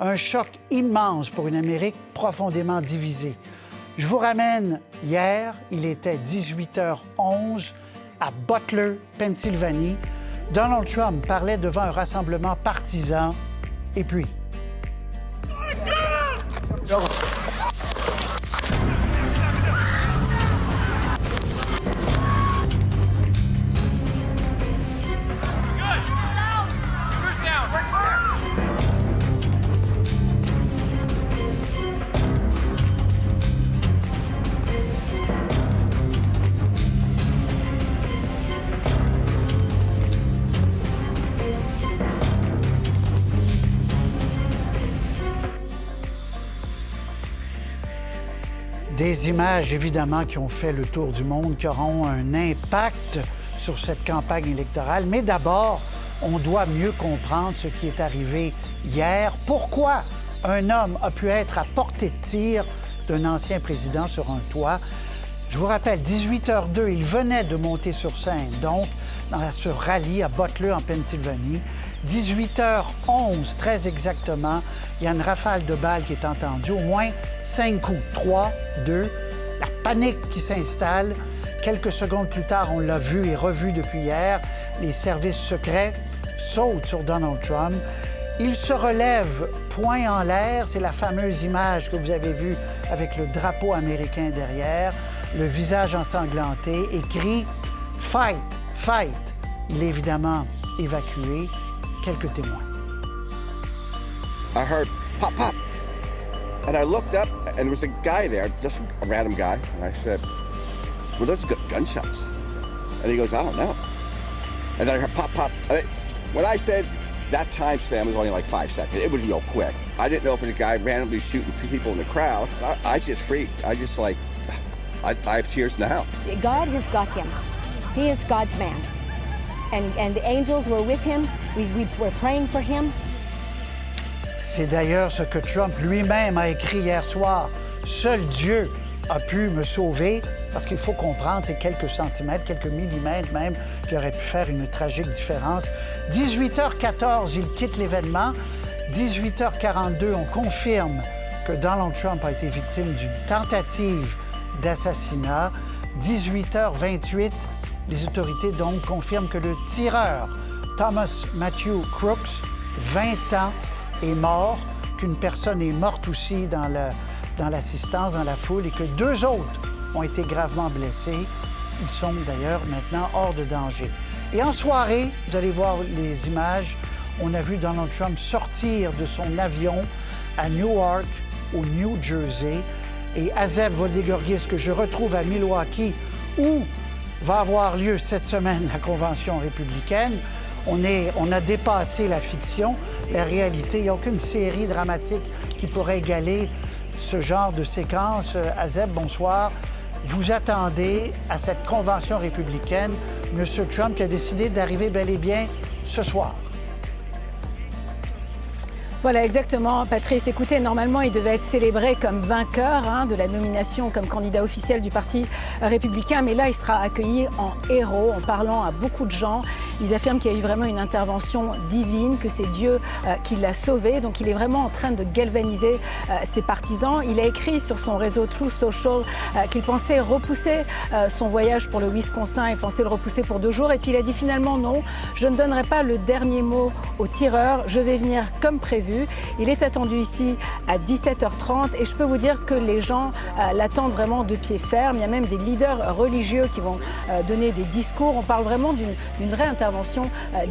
Un choc immense pour une Amérique profondément divisée. Je vous ramène hier, il était 18h11 à Butler, Pennsylvanie. Donald Trump parlait devant un rassemblement partisan. Et puis... Des images, évidemment, qui ont fait le tour du monde, qui auront un impact sur cette campagne électorale. Mais d'abord, on doit mieux comprendre ce qui est arrivé hier. Pourquoi un homme a pu être à portée de tir d'un ancien président sur un toit? Je vous rappelle, 18h02, il venait de monter sur scène, donc, dans ce rallye à Butler, en Pennsylvanie. 18h11, très exactement, il y a une rafale de balles qui est entendue, au moins 5 coups. 3, 2, la panique qui s'installe. Quelques secondes plus tard, on l'a vu et revu depuis hier, les services secrets sautent sur Donald Trump. Il se relève, poing en l'air, c'est la fameuse image que vous avez vue avec le drapeau américain derrière, le visage ensanglanté, et crie « Fight! Fight! » Il est évidemment évacué. Quelques témoins. I heard pop, pop. And I looked up, and there was a guy there, just a random guy. And I said, were those gunshots? And he goes, I don't know. And then I heard pop, pop. When I said that time span was only like 5 seconds, it was real quick. I didn't know if it was a guy randomly shooting people in the crowd. I just freaked. I just I have tears now. God has got him. He is God's man. And the angels were with him. We were praying for him. C'est d'ailleurs ce que Trump lui-même a écrit hier soir. Seul Dieu a pu me sauver, parce qu'il faut comprendre, c'est quelques centimètres, quelques millimètres même, qui auraient pu faire une tragique différence. 18h14, il quitte l'événement. 18h42, on confirme que Donald Trump a été victime d'une tentative d'assassinat. 18h28, les autorités donc confirment que le tireur Thomas Matthew Crooks, 20 ans, est mort, qu'une personne est morte aussi dans l'assistance, dans la foule, et que 2 autres ont été gravement blessés. Ils sont d'ailleurs maintenant hors de danger. Et en soirée, vous allez voir les images, on a vu Donald Trump sortir de son avion à Newark, au New Jersey, et Azeb Voldegorgis, que je retrouve à Milwaukee, où va avoir lieu cette semaine la convention républicaine. On a dépassé la fiction, la réalité. Il n'y a aucune série dramatique qui pourrait égaler ce genre de séquence. Azeb, bonsoir. Vous attendez à cette convention républicaine M. Trump qui a décidé d'arriver bel et bien ce soir. Voilà, exactement, Patrice. Écoutez, normalement, il devait être célébré comme vainqueur de la nomination comme candidat officiel du Parti républicain, mais là, il sera accueilli en héros, en parlant à beaucoup de gens. Ils affirment qu'il y a eu vraiment une intervention divine, que c'est Dieu qui l'a sauvé. Donc, il est vraiment en train de galvaniser ses partisans. Il a écrit sur son réseau Truth Social qu'il pensait repousser son voyage pour le Wisconsin et pensait le repousser pour 2 jours. Et puis, il a dit finalement non, je ne donnerai pas le dernier mot au tireur, je vais venir comme prévu. Il est attendu ici à 17h30 et je peux vous dire que les gens l'attendent vraiment de pied ferme. Il y a même des leaders religieux qui vont donner des discours. On parle vraiment d'une vraie intervention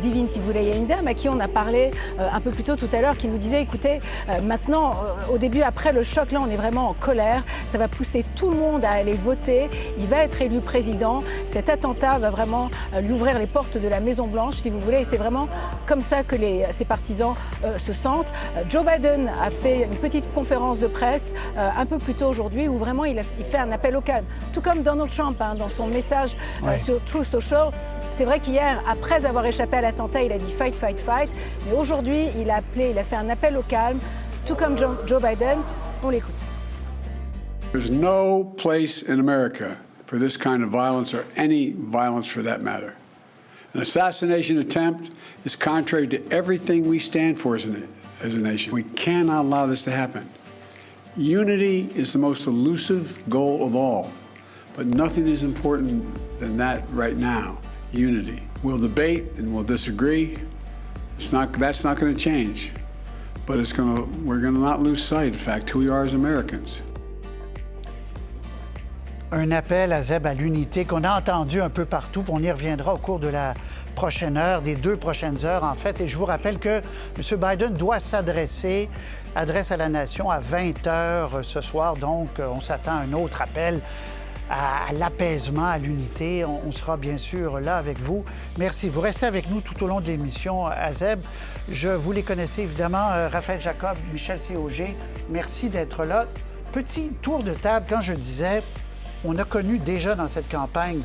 divine, si vous voulez. Il y a une dame à qui on a parlé un peu plus tôt tout à l'heure qui nous disait, écoutez, maintenant, au début, après le choc, là, on est vraiment en colère. Ça va pousser tout le monde à aller voter. Il va être élu président. Cet attentat va vraiment lui ouvrir les portes de la Maison-Blanche, si vous voulez. Et c'est vraiment comme ça que ses partisans se sentent. Joe Biden a fait une petite conférence de presse un peu plus tôt aujourd'hui où vraiment il fait un appel au calme. Tout comme Donald Trump dans son message sur Truth Social. C'est vrai qu'hier, après avoir échappé à l'attentat, il a dit « fight, fight, fight ». Mais aujourd'hui, il a fait un appel au calme, tout comme Joe Biden. On l'écoute. There's no place in America for this kind of violence or any violence for that matter. An assassination attempt is contrary to everything we stand for as as a nation. We cannot allow this to happen. Unity is the most elusive goal of all, but nothing is important than that right now, unity. We'll debate and we'll disagree. That's not going to change, but we're going to not lose sight, in fact, who we are as Americans. Un appel à Zeb à l'unité qu'on a entendu un peu partout, puis on y reviendra au cours de la prochaine heure, des 2 prochaines heures en fait. Et je vous rappelle que M. Biden doit adresse à la nation à 20 heures ce soir. Donc, on s'attend à un autre appel à l'apaisement, à l'unité. On sera bien sûr là avec vous. Merci. Vous restez avec nous tout au long de l'émission à Zeb. Vous les connaissez évidemment, Raphaël Jacob, Michel C.O.G. Merci d'être là. Petit tour de table, quand je disais... On a connu déjà dans cette campagne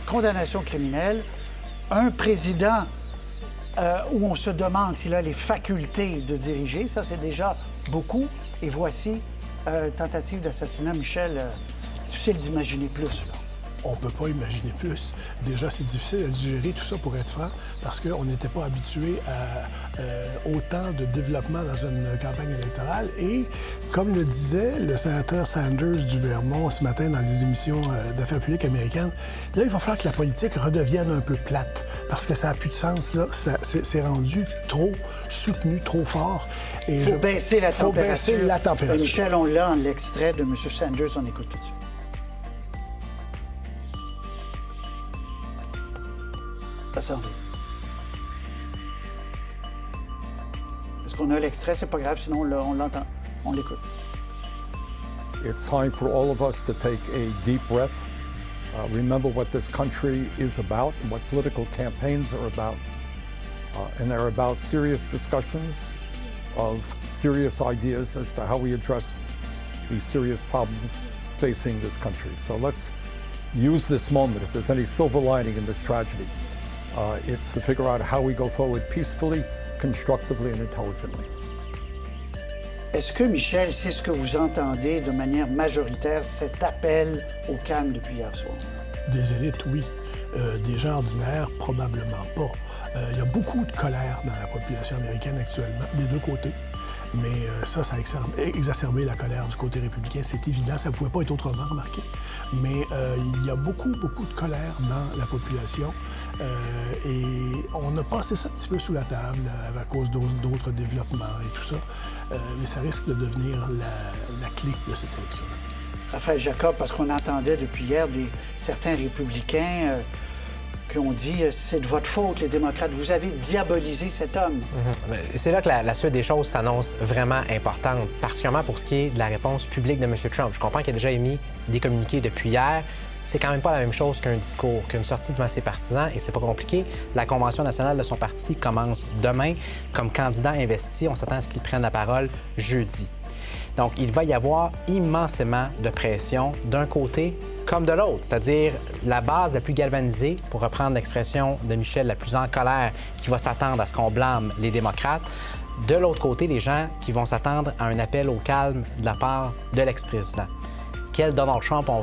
condamnation criminelle, un président où on se demande s'il a les facultés de diriger. Ça, c'est déjà beaucoup. Et voici tentative d'assassinat. Michel, difficile d'imaginer plus, là. On ne peut pas imaginer plus. Déjà, c'est difficile à digérer tout ça, pour être franc, parce qu'on n'était pas habitué à autant de développement dans une campagne électorale. Et, comme le disait le sénateur Sanders du Vermont ce matin dans les émissions d'affaires publiques américaines, là, il va falloir que la politique redevienne un peu plate, parce que ça n'a plus de sens, là. C'est rendu trop soutenu, trop fort. Il faut baisser la température. Faut baisser la température. Michel, on l'a en l'extrait de M. Sanders. On écoute tout de suite. Est-ce qu'on a l'extrait? C'est pas grave, sinon on l'entend. On l'écoute. It's time for all of us to take a deep breath, remember what this country is about and what political campaigns are about. And they're about serious discussions of serious ideas as to how we address these serious problems facing this country. So let's use this moment, if there's any silver lining in this tragedy, it's to figure out how we go forward peacefully, constructively, and intelligently. Est-ce que, Michel, c'est ce que vous entendez de manière majoritaire, cet appel au calme depuis hier soir? Des élites, oui. Des gens ordinaires, probablement pas. Il y a beaucoup de colère dans la population américaine actuellement, des deux côtés. Mais ça a exacerbé la colère du côté républicain, c'est évident, ça ne pouvait pas être autrement, remarqué. Mais il y a beaucoup de colère dans la population et on a passé ça un petit peu sous la table à cause d'autres développements et tout ça. Mais ça risque de devenir la clé de cette élection-là. Raphaël Jacob, parce qu'on entendait depuis hier certains républicains qui ont dit « c'est de votre faute, les démocrates, vous avez diabolisé cet homme ». C'est là que la suite des choses s'annonce vraiment importante, particulièrement pour ce qui est de la réponse publique de M. Trump. Je comprends qu'il a déjà émis des communiqués depuis hier. C'est quand même pas la même chose qu'un discours, qu'une sortie devant ses partisans, et c'est pas compliqué. La Convention nationale de son parti commence demain. Comme candidat investi, on s'attend à ce qu'il prenne la parole jeudi. Donc, il va y avoir immensément de pression d'un côté comme de l'autre, c'est-à-dire la base la plus galvanisée, pour reprendre l'expression de Michel, la plus en colère, qui va s'attendre à ce qu'on blâme les démocrates. De l'autre côté, les gens qui vont s'attendre à un appel au calme de la part de l'ex-président. Quel Donald Trump on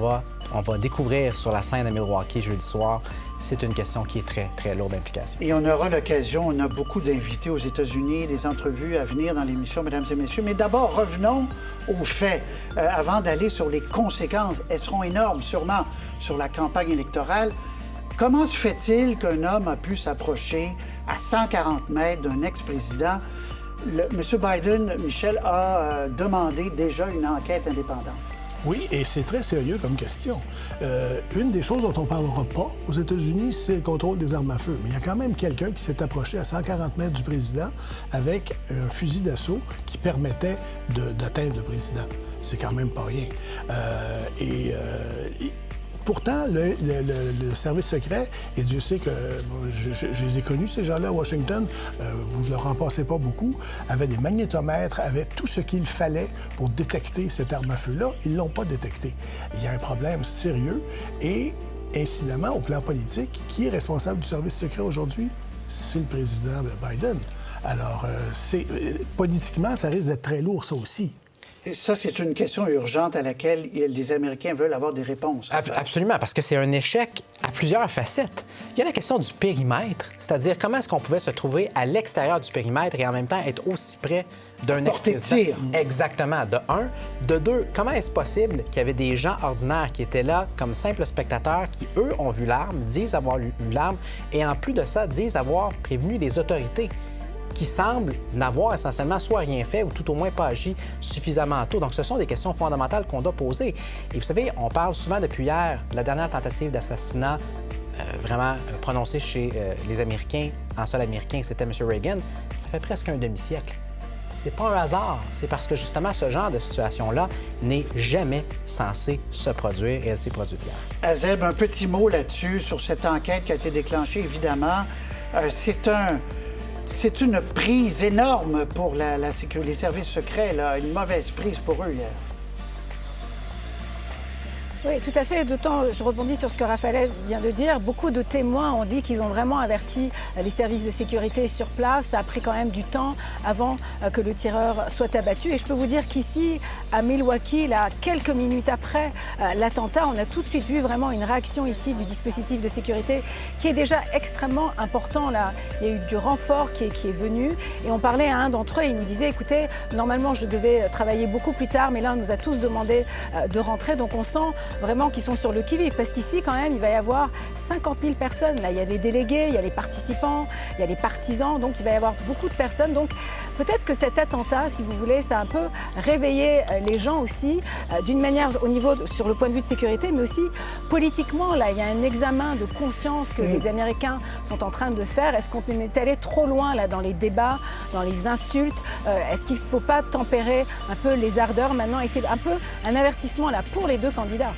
va découvrir sur la scène à Milwaukee jeudi soir? C'est une question qui est très, très lourde d'implications. Et on aura l'occasion, on a beaucoup d'invités aux États-Unis, des entrevues à venir dans l'émission, mesdames et messieurs. Mais d'abord, revenons aux faits, avant d'aller sur les conséquences. Elles seront énormes, sûrement, sur la campagne électorale. Comment se fait-il qu'un homme a pu s'approcher à 140 mètres d'un ex-président? M. Biden, Michel, a demandé déjà une enquête indépendante. Oui, et c'est très sérieux comme question. Une des choses dont on ne parlera pas aux États-Unis, c'est le contrôle des armes à feu. Mais il y a quand même quelqu'un qui s'est approché à 140 mètres du président avec un fusil d'assaut qui permettait d'atteindre le président. C'est quand même pas rien. Pourtant, le service secret, et Dieu sait que je les ai connus, ces gens-là, à Washington, vous ne leur en passez pas beaucoup, avaient des magnétomètres, avaient tout ce qu'il fallait pour détecter cette arme à feu-là. Ils ne l'ont pas détectée. Il y a un problème sérieux et, incidemment, au plan politique, qui est responsable du service secret aujourd'hui? C'est le président Biden. Alors, politiquement, ça risque d'être très lourd, ça aussi. Et ça, c'est une question urgente à laquelle les Américains veulent avoir des réponses. Absolument, parce que c'est un échec à plusieurs facettes. Il y a la question du périmètre, c'est-à-dire comment est-ce qu'on pouvait se trouver à l'extérieur du périmètre et en même temps être aussi près d'un ex-président. Exactement, de un. De deux, comment est-ce possible qu'il y avait des gens ordinaires qui étaient là comme simples spectateurs qui, eux, ont vu l'arme, disent avoir vu l'arme et en plus de ça, disent avoir prévenu les autorités qui semblent n'avoir essentiellement soit rien fait ou tout au moins pas agi suffisamment tôt. Donc, ce sont des questions fondamentales qu'on doit poser. Et vous savez, on parle souvent depuis hier de la dernière tentative d'assassinat vraiment prononcée chez les Américains, en sol américain, c'était M. Reagan. Ça fait presque un demi-siècle. C'est pas un hasard, c'est parce que justement ce genre de situation-là n'est jamais censé se produire et elle s'est produite hier. Azeb, un petit mot là-dessus, sur cette enquête qui a été déclenchée, évidemment. C'est une prise énorme pour les services secrets, là, une mauvaise prise pour eux hier. Oui, tout à fait. D'autant, je rebondis sur ce que Raphaël vient de dire, beaucoup de témoins ont dit qu'ils ont vraiment averti les services de sécurité sur place. Ça a pris quand même du temps avant que le tireur soit abattu. Et je peux vous dire qu'ici, à Milwaukee, là, quelques minutes après l'attentat, on a tout de suite vu vraiment une réaction ici du dispositif de sécurité qui est déjà extrêmement important. Là, il y a eu du renfort qui est venu et on parlait à un d'entre eux, il nous disait, écoutez, normalement je devais travailler beaucoup plus tard, mais là on nous a tous demandé de rentrer. Donc on sent vraiment qu'ils sont sur le qui-vive, parce qu'ici, quand même, il va y avoir 50 000 personnes. Là, il y a les délégués, il y a les participants, il y a les partisans, donc il va y avoir beaucoup de personnes. Donc, peut-être que cet attentat, si vous voulez, ça a un peu réveillé les gens aussi, d'une manière au niveau, sur le point de vue de sécurité, mais aussi politiquement. Là, il y a un examen de conscience que les Américains sont en train de faire. Est-ce qu'on est allé trop loin, là, dans les débats, dans les insultes? Est-ce qu'il ne faut pas tempérer un peu les ardeurs maintenant? Et c'est un peu un avertissement, là, pour les deux candidats.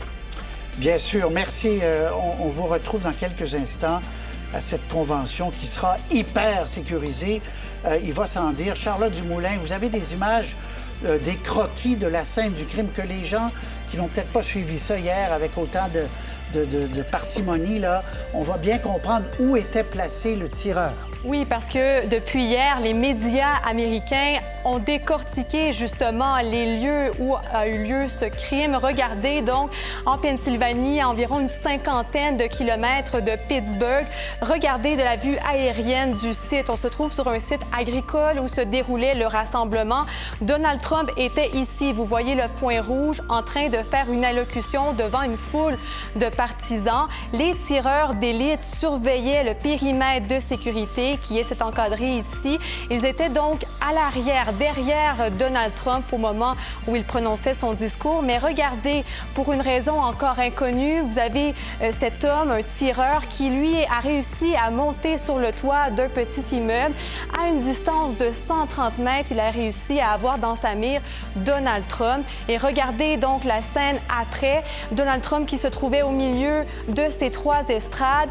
Bien sûr, merci. On vous retrouve dans quelques instants à cette convention qui sera hyper sécurisée. Il va sans dire. Charlotte Dumoulin, vous avez des images, des croquis de la scène du crime que les gens qui n'ont peut-être pas suivi ça hier avec autant de parcimonie, là, on va bien comprendre où était placé le tireur. Oui, parce que depuis hier, les médias américains ont décortiqué justement les lieux où a eu lieu ce crime. Regardez donc en Pennsylvanie, à environ une cinquantaine de kilomètres de Pittsburgh. Regardez de la vue aérienne du site. On se trouve sur un site agricole où se déroulait le rassemblement. Donald Trump était ici. Vous voyez le point rouge en train de faire une allocution devant une foule de partisans. Les tireurs d'élite surveillaient le périmètre de sécurité qui est cet encadré ici. Ils étaient donc à l'arrière, derrière Donald Trump au moment où il prononçait son discours. Mais regardez, pour une raison encore inconnue, vous avez cet homme, un tireur, qui lui a réussi à monter sur le toit d'un petit immeuble. À une distance de 130 mètres, il a réussi à avoir dans sa mire Donald Trump. Et regardez donc la scène après. Donald Trump qui se trouvait au milieu de ces trois estrades.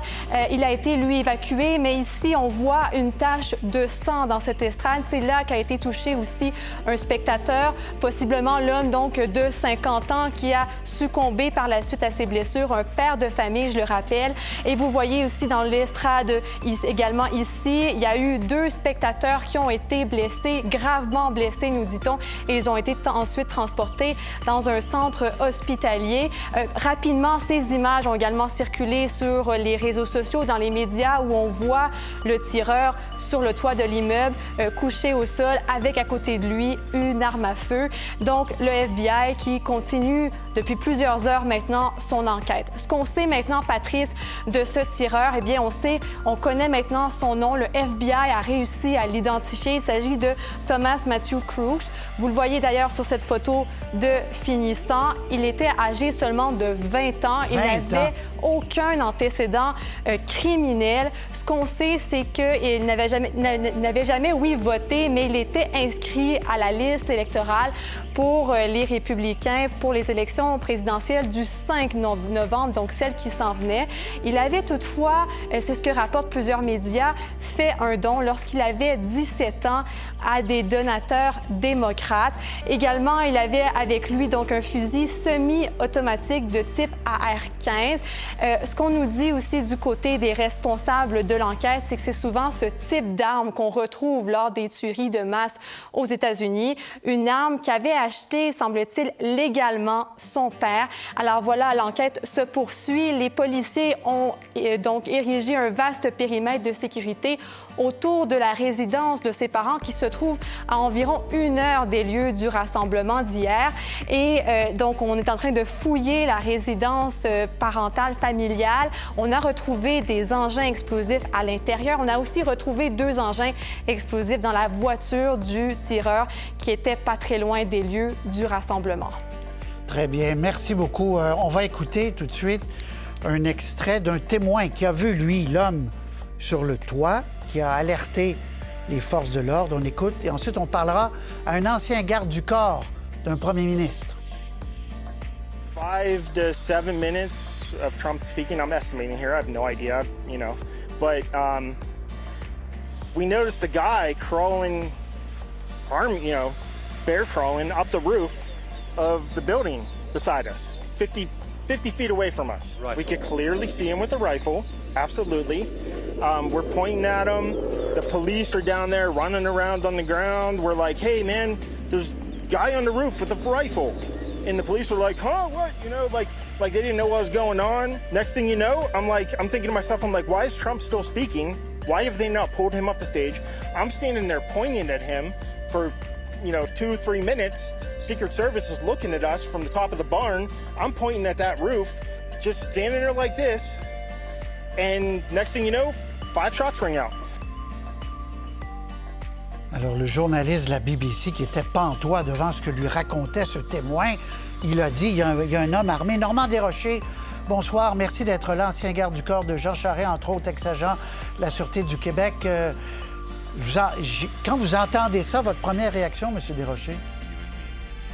Il a été, lui, évacué, mais ici, on voit une tache de sang dans cette estrade. C'est là qu'a été touché aussi un spectateur, possiblement l'homme donc de 50 ans qui a succombé par la suite à ses blessures, un père de famille, je le rappelle. Et vous voyez aussi dans l'estrade également ici, il y a eu 2 spectateurs qui ont été blessés, gravement blessés, nous dit-on, et ils ont été ensuite transportés dans un centre hospitalier. Rapidement, ces images ont également circulé sur les réseaux sociaux, dans les médias, où on voit le tireur sur le toit de l'immeuble, couché au sol, avec à côté de lui une arme à feu. Donc, le FBI qui continue depuis plusieurs heures maintenant son enquête. Ce qu'on sait maintenant, Patrice, de ce tireur, eh bien, on connaît maintenant son nom. Le FBI a réussi à l'identifier. Il s'agit de Thomas Matthew Crooks. Vous le voyez d'ailleurs sur cette photo de finissant. Il était âgé seulement de 20 ans. Il n'avait aucun antécédent criminel. Ce qu'on sait, c'est qu'il n'avait jamais, voté, mais il était inscrit à la liste électorale pour les Républicains pour les élections présidentielles du 5 novembre, donc celle qui s'en venait. Il avait toutefois, c'est ce que rapportent plusieurs médias, fait un don lorsqu'il avait 17 ans à des donateurs démocrates. Également, il avait avec lui donc un fusil semi-automatique de type AR-15. 2015. Ce qu'on nous dit aussi du côté des responsables de l'enquête, c'est que c'est souvent ce type d'arme qu'on retrouve lors des tueries de masse aux États-Unis. Une arme qu'avait achetée, semble-t-il, légalement son père. Alors voilà, l'enquête se poursuit. Les policiers ont donc érigé un vaste périmètre de sécurité autour de la résidence de ses parents qui se trouve à environ 1 heure des lieux du rassemblement d'hier. Et donc, on est en train de fouiller la résidence parentale familiale. On a retrouvé des engins explosifs à l'intérieur. On a aussi retrouvé 2 engins explosifs dans la voiture du tireur qui était pas très loin des lieux du rassemblement. Très bien, merci beaucoup. On va écouter tout de suite un extrait d'un témoin qui a vu, lui, l'homme sur le toit, qui a alerté les forces de l'ordre. On écoute et ensuite on parlera à un ancien garde du corps d'un premier ministre. 5 to 7 minutes of Trump speaking. I'm estimating here. I have no idea, you know. But we noticed the guy crawling, bear crawling up the roof of the building beside us, 50 feet away from us. Rifle. We could clearly see him with a rifle, absolutely. We're pointing at him. The police are down there running around on the ground. We're like, hey, man, there's a guy on the roof with a rifle. And the police were like, huh, what? You know, like they didn't know what was going on. Next thing you know, I'm thinking to myself, why is Trump still speaking? Why have they not pulled him off the stage? I'm standing there pointing at him for 2-3 minutes. Secret Service is looking at us from the top of the barn. I'm pointing at that roof, just standing there like this. And next thing you know, 5 shots ring out. Alors, le journaliste de la BBC qui était pantois devant ce que lui racontait ce témoin, il a dit, il y a un homme armé. Normand Desrochers, bonsoir, merci d'être là, ancien garde du corps de Jean Charest, entre autres ex-agent de la Sûreté du Québec. Quand vous entendez ça, votre première réaction, M. Desrochers?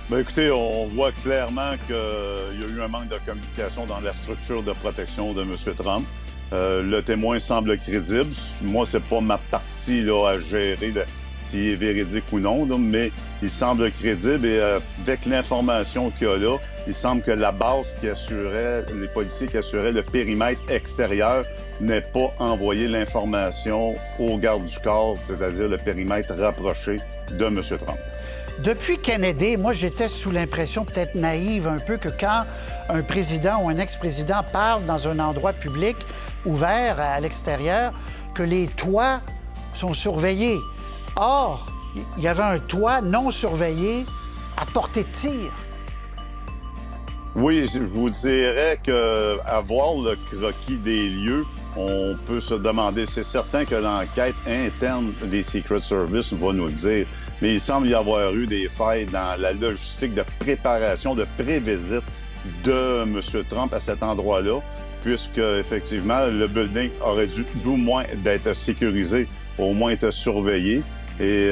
Bien, écoutez, on voit clairement qu'il y a eu un manque de communication dans la structure de protection de M. Trump. Le témoin semble crédible. Moi, c'est pas ma partie là, à gérer s'il est véridique ou non, là, mais il semble crédible et avec l'information qu'il y a là, il semble que la base qui assurait, les policiers qui assuraient le périmètre extérieur n'aient pas envoyé l'information aux gardes du corps, c'est-à-dire le périmètre rapproché de M. Trump. Depuis Kennedy, moi, j'étais sous l'impression peut-être naïve un peu que quand un président ou un ex-président parle dans un endroit public ouvert à l'extérieur, que les toits sont surveillés. Or, il y avait un toit non surveillé à portée de tir. Oui, je vous dirais qu'à voir le croquis des lieux, on peut se demander, c'est certain que l'enquête interne des Secret Service va nous le dire, mais il semble y avoir eu des failles dans la logistique de préparation, de pré-visite de M. Trump à cet endroit-là, puisque, effectivement, le building aurait dû, au moins, d'être sécurisé, au moins être surveillé. Et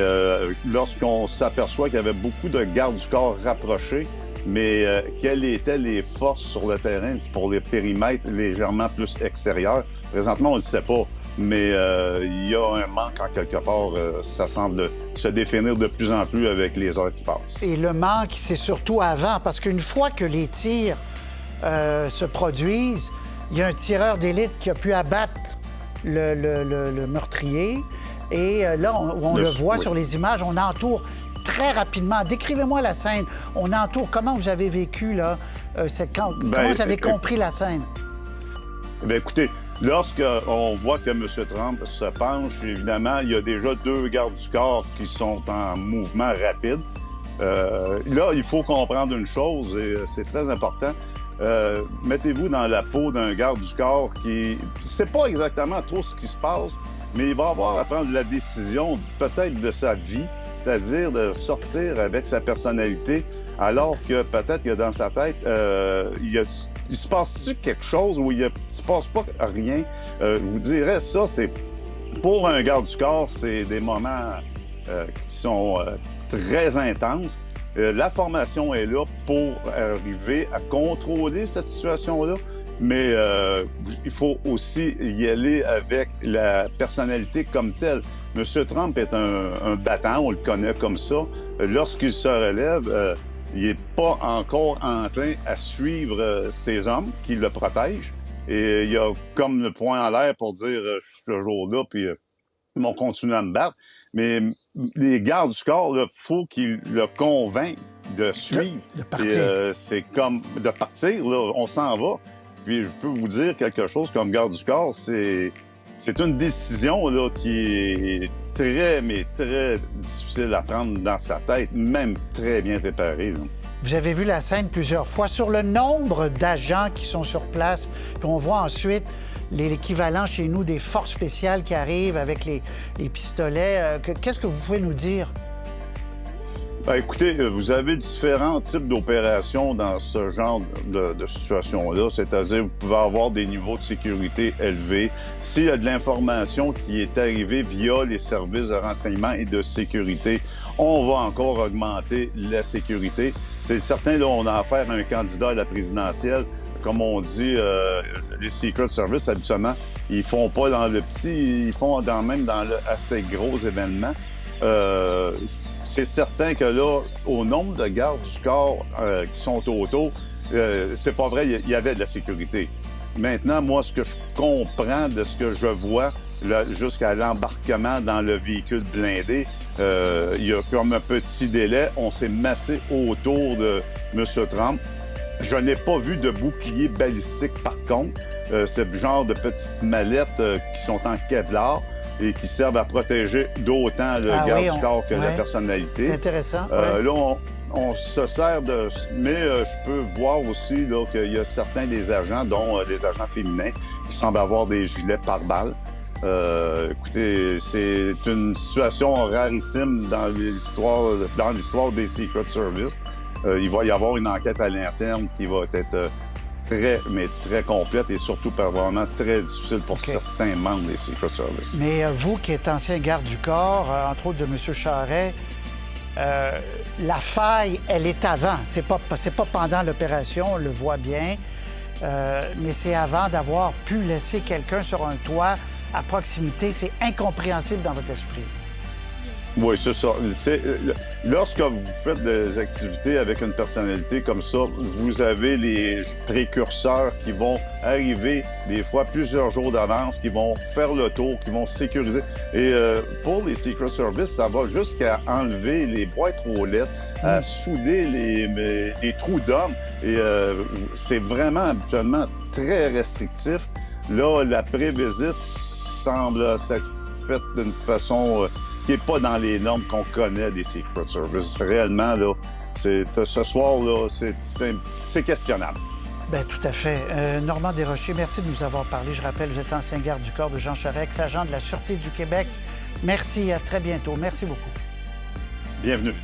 lorsqu'on s'aperçoit qu'il y avait beaucoup de gardes du corps rapprochés, mais quelles étaient les forces sur le terrain pour les périmètres légèrement plus extérieurs? Présentement, on ne le sait pas, mais il y a un manque en quelque part. Ça semble se définir de plus en plus avec les heures qui passent. Et le manque, c'est surtout avant, parce qu'une fois que les tirs se produisent, il y a un tireur d'élite qui a pu abattre le meurtrier. Et là, on le voit sur les images, on entoure très rapidement. Décrivez-moi la scène. On entoure. Comment vous avez vécu, là, comment vous avez compris la scène? Bien, écoutez, lorsqu'on voit que M. Trump se penche, évidemment, il y a déjà 2 gardes du corps qui sont en mouvement rapide. Là, il faut comprendre une chose, et c'est très important. Mettez-vous dans la peau d'un garde du corps qui ne sait pas exactement trop ce qui se passe, mais il va avoir à prendre la décision peut-être de sa vie, c'est-à-dire de sortir avec sa personnalité, alors que peut-être que dans sa tête, il se passe-tu quelque chose ou il se passe pas rien? Je vous dirais, ça, c'est pour un garde du corps, c'est des moments qui sont très intenses. La formation est là pour arriver à contrôler cette situation-là, mais il faut aussi y aller avec la personnalité comme telle. M. Trump est un battant, on le connaît comme ça. Lorsqu'il se relève, il n'est pas encore enclin à suivre ses hommes qui le protègent. Et il a comme le poing en l'air pour dire je suis toujours là, puis ils vont continuer à me battre. Mais les gardes du corps, il faut qu'ils le convainquent de suivre. De partir. Et c'est comme de partir, là, on s'en va. Puis je peux vous dire quelque chose comme garde du corps, c'est une décision là, qui est très, mais très difficile à prendre dans sa tête, même très bien préparée. Là. Vous avez vu la scène plusieurs fois sur le nombre d'agents qui sont sur place. Puis on voit ensuite l'équivalent chez nous des forces spéciales qui arrivent avec les pistolets. Qu'est-ce que vous pouvez nous dire? Ben, écoutez, vous avez différents types d'opérations dans ce genre de situation-là, c'est-à-dire vous pouvez avoir des niveaux de sécurité élevés. S'il y a de l'information qui est arrivée via les services de renseignement et de sécurité, on va encore augmenter la sécurité. C'est certain, là, on a affaire à un candidat à la présidentielle. Comme on dit, les Secret Service, habituellement, ils font pas dans le petit, ils font même dans le assez gros événement. C'est certain que là, au nombre de gardes du corps qui sont autour, c'est pas vrai, il y avait de la sécurité. Maintenant, moi, ce que je comprends de ce que je vois jusqu'à l'embarquement dans le véhicule blindé, il y a comme un petit délai. On s'est massé autour de M. Trump. Je n'ai pas vu de bouclier balistique, par contre. C'est le genre de petites mallettes qui sont en Kevlar et qui servent à protéger d'autant le garde du corps que la personnalité. C'est intéressant. Là, on se sert de... Mais je peux voir aussi là, qu'il y a certains des agents, dont des agents féminins, qui semblent avoir des gilets pare-balles. Écoutez, c'est une situation rarissime dans l'histoire des Secret Service. Il va y avoir une enquête à l'interne qui va être très, mais très complète et surtout vraiment très difficile pour certains membres des Secret Service. Mais vous, qui êtes ancien garde du corps, entre autres de M. Charest, la faille, elle est avant. C'est pas pendant l'opération, on le voit bien, mais c'est avant d'avoir pu laisser quelqu'un sur un toit à proximité. C'est incompréhensible dans votre esprit. Oui, c'est ça. Lorsque vous faites des activités avec une personnalité comme ça, vous avez les précurseurs qui vont arriver des fois plusieurs jours d'avance, qui vont faire le tour, qui vont sécuriser. Et pour les Secret Service, ça va jusqu'à enlever les boîtes aux lettres, à souder les trous d'hommes. Et c'est vraiment habituellement très restrictif. Là, la pré-visite semble s'être faite d'une façon... qui n'est pas dans les normes qu'on connaît des Secret Service. Réellement, là, ce soir-là, c'est questionnable. Bien, tout à fait. Normand Desrochers, merci de nous avoir parlé. Je rappelle, vous êtes ancien garde du corps de Jean Charest, ex-agent de la Sûreté du Québec. Merci, à très bientôt. Merci beaucoup. Bienvenue.